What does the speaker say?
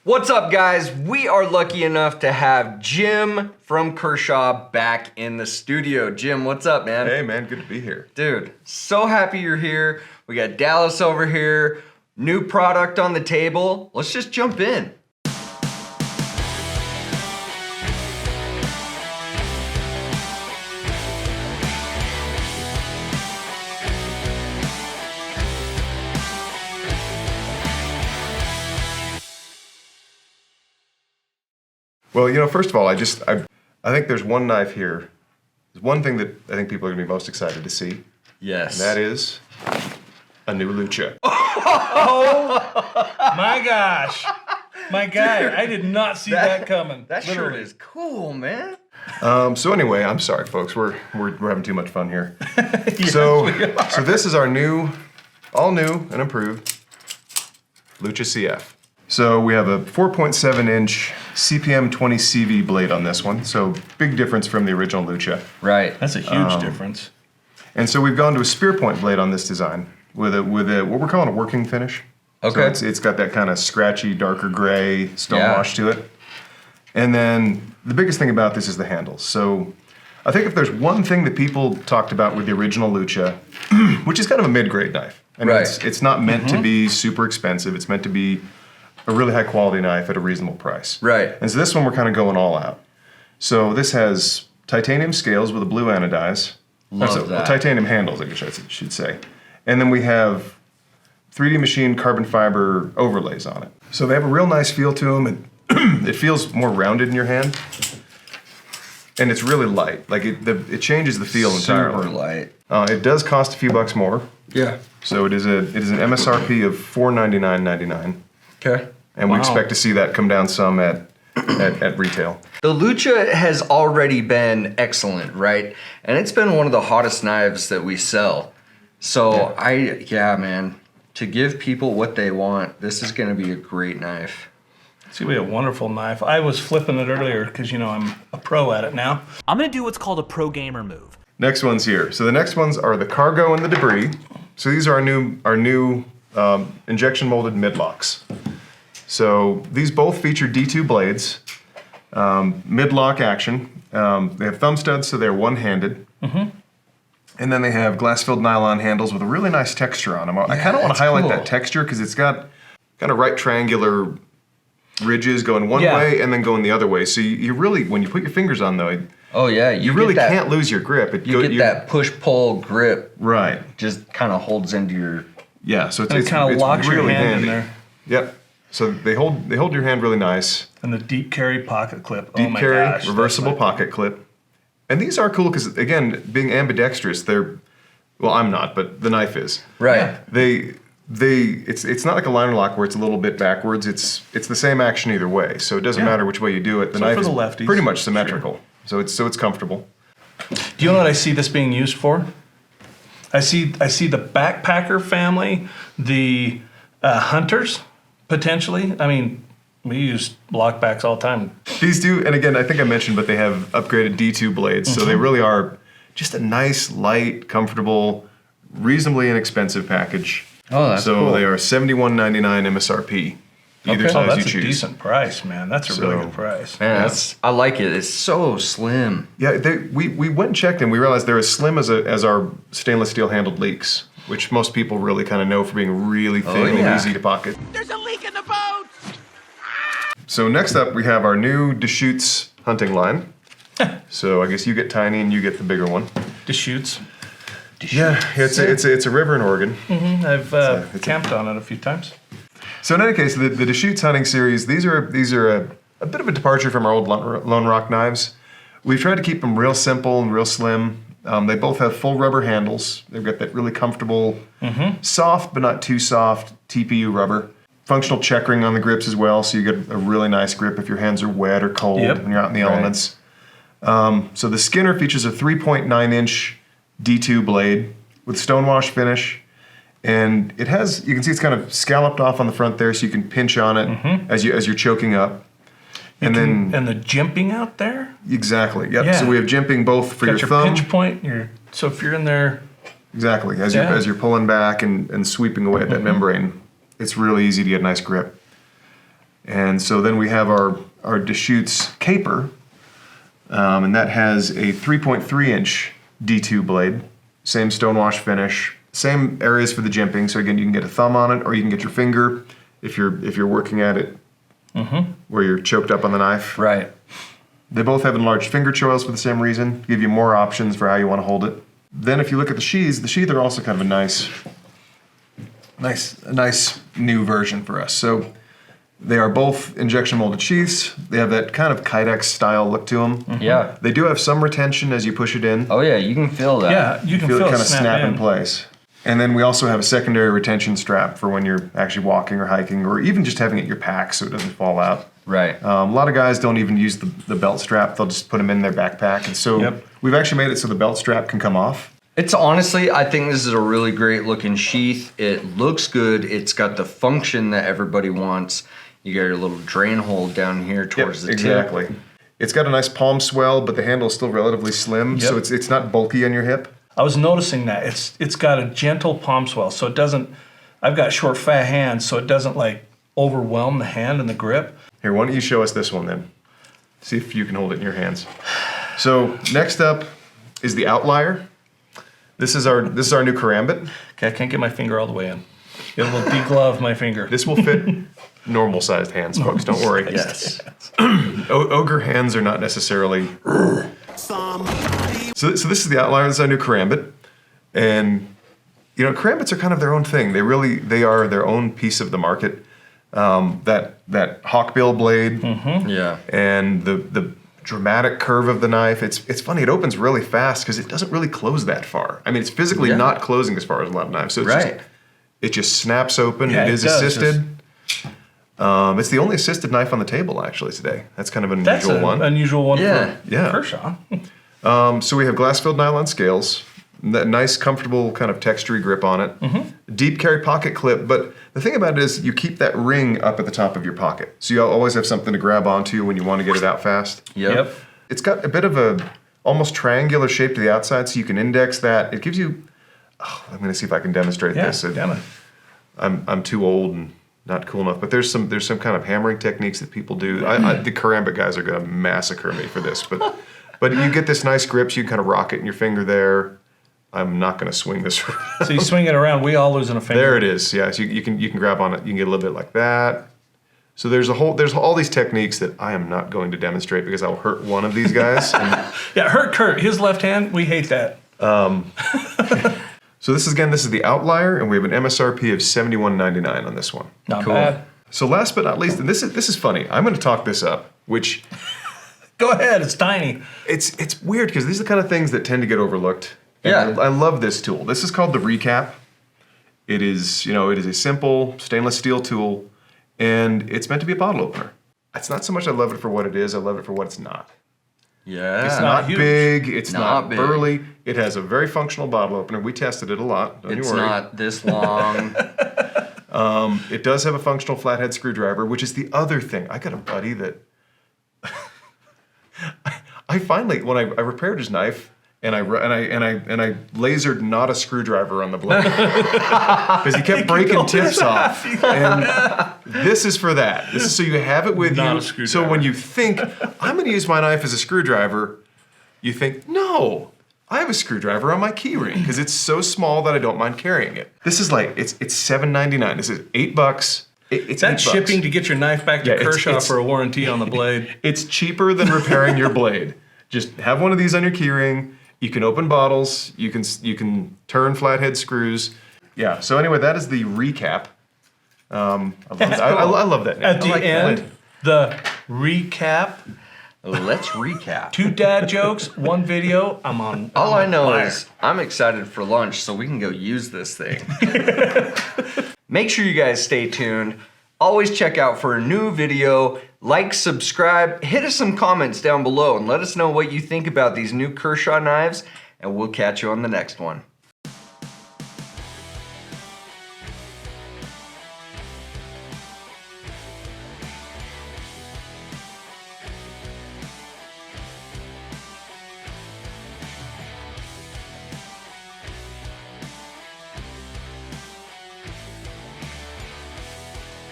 What's up, guys? We are lucky enough to have Jim from Kershaw back in the studio. Jim, what's up, man? Hey, man, good to be here. Dude, so happy you're here. We got Dallas over here, new product on the table. Let's just jump in. Well, first of all, I think there's one knife here. There's one thing that I think people are going to be most excited to see. Yes. And that is a new Lucha. Oh my gosh. My guy, I did not see that coming. That shirt is cool, man. So anyway, I'm sorry, folks. We're having too much fun here. Yes, so we are. so this is our all new and improved Lucha CF. So we have a 4.7-inch CPM 20 CV blade on this one. So big difference from the original Lucha. Right. That's a huge difference. And so we've gone to a spear point blade on this design with a what we're calling a working finish. Okay. So it's got that kind of scratchy, darker gray stonewash to it. And then the biggest thing about this is the handles. So I think if there's one thing that people talked about with the original Lucha, which is kind of a mid-grade knife. I mean, Right. it's not meant to be super expensive. It's meant to be a really high quality knife at a reasonable price. Right. And so this one we're kind of going all out. So this has titanium scales with a blue anodize. Love that. Titanium handles, I guess I should say. And then we have 3D machined carbon fiber overlays on it. So they have a real nice feel to them. It feels more rounded in your hand. And it's really light. Like it changes the feel entirely. Super light. It does cost a few bucks more. Yeah. So it is an MSRP of $499.99. Okay. And we Wow. expect to see that come down some at retail. The Lucha has already been excellent, right? And it's been one of the hottest knives that we sell. So man, to give people what they want, this is going to be a great knife. See, we have a wonderful knife. I was flipping it earlier because, I'm a pro at it now. I'm gonna do what's called a pro gamer move. Next one's here. So the next ones are the cargo and the debris. So these are our new injection molded midlocks. So these both feature D2 blades, mid-lock action. They have thumb studs, so they're one-handed. Mm-hmm. And then they have glass-filled nylon handles with a really nice texture on them. I kind of want to highlight that texture because it's got kind of right triangular ridges going one way and then going the other way. So you really, when you put your fingers on though, you really can't lose your grip. You get that push-pull grip. Right. Just kind of holds into your... Yeah, so It kind of locks really your hand handy. in there. Yep. So they hold your hand really nice. And the deep carry pocket clip. Deep oh my carry, gosh. reversible pocket clip. And these are cool because, again, being ambidextrous, I'm not, but the knife is. Right. Yeah. It's not like a liner lock where it's a little bit backwards. It's the same action either way. So it doesn't matter which way you do it. The knife for the is lefties, pretty much symmetrical. Sure. So it's comfortable. Do you know what I see this being used for? I see the backpacker family, the hunters, potentially. I mean, we use lockbacks all the time. These do, and again, I think I mentioned, but they have upgraded D2 blades. So they really are just a nice, light, comfortable, reasonably inexpensive package. Oh, that's cool. So they are $71.99 MSRP. Either size that's you a choose. decent price, man. That's a really good price. Man, I like it. It's so slim. Yeah, we went and checked and we realized they're as slim as our stainless steel handled leaks, which most people really kind of know for being really thin and easy to pocket. There's a leak in the boat! So next up we have our new Deschutes hunting line. So I guess you get tiny and you get the bigger one. Deschutes. Yeah, it's a river in Oregon. Mm-hmm. I've camped on it a few times. So in any case, the Deschutes hunting series, these are a bit of a departure from our old Lone Rock knives. We've tried to keep them real simple and real slim. They both have full rubber handles. They've got that really comfortable, soft but not too soft TPU rubber. Functional checkering on the grips as well, so you get a really nice grip if your hands are wet or cold when you're out in the elements. So the Skinner features a 3.9-inch D2 blade with stonewash finish. And it has, you can see it's kind of scalloped off on the front there, so you can pinch on it as you're choking up. And the jimping out there? Exactly, yep. Yeah. So we have jimping both for your thumb. Pinch point, so if you're in there. Exactly, as you're pulling back and sweeping away at that membrane, it's really easy to get a nice grip. And so then we have our Deschutes Caper, and that has a 3.3-inch D2 blade, same stonewash finish, same areas for the jimping. So again, you can get a thumb on it, or you can get your finger if you're working at it where you're choked up on the knife. Right. They both have enlarged finger choils for the same reason, give you more options for how you want to hold it. Then if you look at the sheaths are also kind of a nice new version for us. So they are both injection molded sheaths. They have that kind of Kydex style look to them. Yeah. They do have some retention as you push it in. Oh yeah, you can feel that. Yeah, you can feel it it kind of snap in in. place. And then we also have a secondary retention strap for when you're actually walking or hiking, or even just having it in your pack so it doesn't fall out. Right. A lot of guys don't even use the belt strap. They'll just put them in their backpack. And so we've actually made it so the belt strap can come off. It's honestly, I think this is a really great looking sheath. It looks good. It's got the function that everybody wants. You got your little drain hole down here towards the tip. Exactly. It's got a nice palm swell, but the handle is still relatively slim, so it's not bulky on your hip. I was noticing that it's got a gentle palm swell, so it doesn't. I've got short, fat hands, so it doesn't like overwhelm the hand and the grip. Here, why don't you show us this one then? See if you can hold it in your hands. So next up is the Outlier. This is our new karambit. Okay, I can't get my finger all the way in. It will deglove my finger. This will fit normal sized hands, folks. Don't worry. Yes. Ogre hands are not necessarily. So this is the Outlier. This is our new karambit, and you know, karambits are kind of their own thing. They are their own piece of the market. That hawkbill blade, Yeah. and the dramatic curve of the knife. It's funny. It opens really fast because it doesn't really close that far. I mean, it's physically not closing as far as a lot of knives. So it just snaps open. Yeah, it it is does. assisted. It's the only assisted knife on the table actually today. That's kind of an unusual one. Unusual one Yeah. for Kershaw. So we have glass-filled nylon scales, that nice, comfortable kind of textury grip on it, deep carry pocket clip. But the thing about it is you keep that ring up at the top of your pocket. So you always have something to grab onto when you want to get it out fast. Yep. It's got a bit of a almost triangular shape to the outside, so you can index that. It gives you, I'm going to see if I can demonstrate this. Damn it. I'm too old and not cool enough, but there's some kind of hammering techniques that people do. The karambit guys are going to massacre me for this, but you get this nice grip, so you can kind of rock it in your finger there. I'm not going to swing this around. So you swing it around, we all losing a finger. There it is. Yeah, so you can grab on it. You can get a little bit like that. So there's all these techniques that I am not going to demonstrate because I'll hurt one of these guys. Yeah, hurt Kurt. His left hand, we hate that. So this is the Outlier, and we have an MSRP of $71.99 on this one. Not bad. So last but not least, and this is funny. I'm going to talk this up, which Go ahead, it's tiny. it's weird because these are the kind of things that tend to get overlooked. And Yeah. I love this tool. This is called the Recap. It is a simple stainless steel tool, and it's meant to be a bottle opener. It's not so much I love it for what it is, I love it for what it's not. Yeah. It's not not huge. big, it's Not not big. burly. It has a very functional bottle opener. We tested it a lot, don't you It's worry. not this long. It does have a functional flathead screwdriver, which is the other thing. I got a buddy that I finally, when I repaired his knife, and I lasered not a screwdriver on the blade because he kept breaking tips off. And this is for that. This is so you have it with Not you. a screwdriver. So when you think I'm going to use my knife as a screwdriver, you think no. I have a screwdriver on my key ring because it's so small that I don't mind carrying it. This is like it's $7.99. This is $8. It's That's $8. shipping to get your knife back to Yeah, it's- Kershaw it's- for a warranty on the blade. It's cheaper than repairing your blade. Just have one of these on your keyring. You can open bottles. You can turn flathead screws. Yeah. So anyway, that is the Recap. I love that name. At I the like end, that. the recap. Let's recap. 2 dad jokes, 1 video. I'm on. All I know fire. is I'm excited for lunch so we can go use this thing. Make sure you guys stay tuned. Always check out for a new video. Like, subscribe, hit us some comments down below and let us know what you think about these new Kershaw knives, and we'll catch you on the next one.